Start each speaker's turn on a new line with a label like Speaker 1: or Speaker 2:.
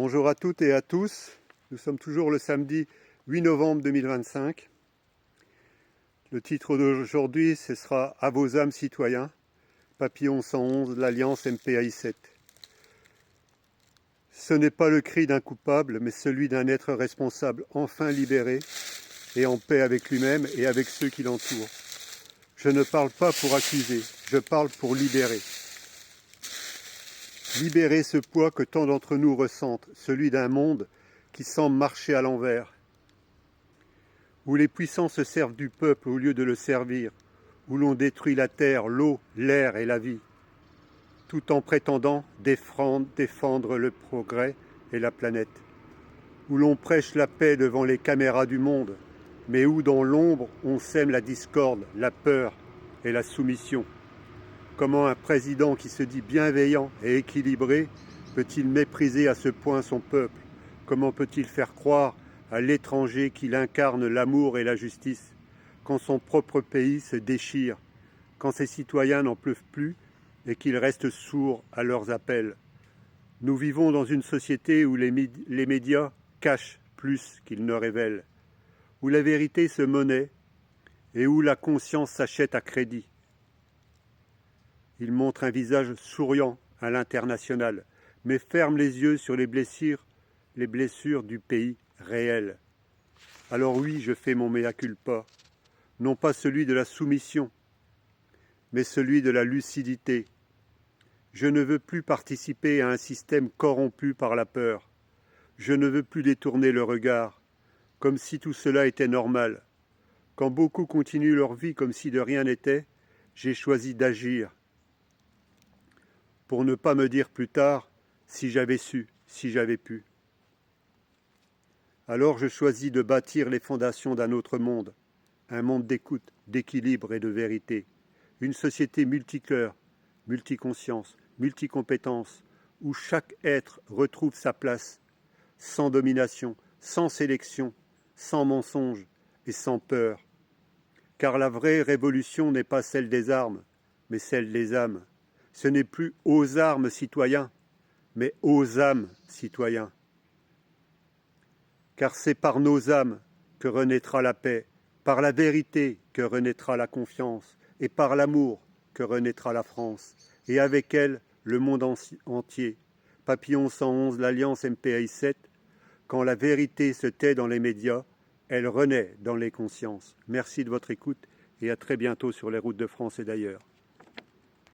Speaker 1: Bonjour à toutes et à tous. Nous sommes toujours le samedi 8 novembre 2025. Le titre d'aujourd'hui, ce sera « À vos âmes citoyens », Papillon 111, l'Alliance MPAI7. Ce n'est pas le cri d'un coupable, mais celui d'un être responsable enfin libéré et en paix avec lui-même et avec ceux qui l'entourent. Je ne parle pas pour accuser, je parle pour libérer. Libérer ce poids que tant d'entre nous ressentent, celui d'un monde qui semble marcher à l'envers, où les puissants se servent du peuple au lieu de le servir, où l'on détruit la terre, l'eau, l'air et la vie, tout en prétendant défendre le progrès et la planète, où l'on prêche la paix devant les caméras du monde, mais où dans l'ombre on sème la discorde, la peur et la soumission. Comment un président qui se dit bienveillant et équilibré peut-il mépriser à ce point son peuple? Comment peut-il faire croire à l'étranger qu'il incarne l'amour et la justice, quand son propre pays se déchire, quand ses citoyens n'en peuvent plus et qu'ils restent sourds à leurs appels? Nous vivons dans une société où les médias cachent plus qu'ils ne révèlent, où la vérité se monnaie et où la conscience s'achète à crédit. Il montre un visage souriant à l'international, mais ferme les yeux sur les blessures du pays réel. Alors oui, je fais mon mea culpa, non pas celui de la soumission, mais celui de la lucidité. Je ne veux plus participer à un système corrompu par la peur. Je ne veux plus détourner le regard, comme si tout cela était normal. Quand beaucoup continuent leur vie comme si de rien n'était, j'ai choisi d'agir, pour ne pas me dire plus tard « si j'avais su, si j'avais pu ». Alors je choisis de bâtir les fondations d'un autre monde, un monde d'écoute, d'équilibre et de vérité, une société multicœur, multiconscience, multicompétence, où chaque être retrouve sa place, sans domination, sans sélection, sans mensonge et sans peur. Car la vraie révolution n'est pas celle des armes, mais celle des âmes. Ce n'est plus aux armes citoyens, mais aux âmes citoyens. Car c'est par nos âmes que renaîtra la paix, par la vérité que renaîtra la confiance, et par l'amour que renaîtra la France, et avec elle le monde entier. Papillon 111, l'Alliance MPAI7, quand la vérité se tait dans les médias, elle renaît dans les consciences. Merci de votre écoute et à très bientôt sur les routes de France et d'ailleurs.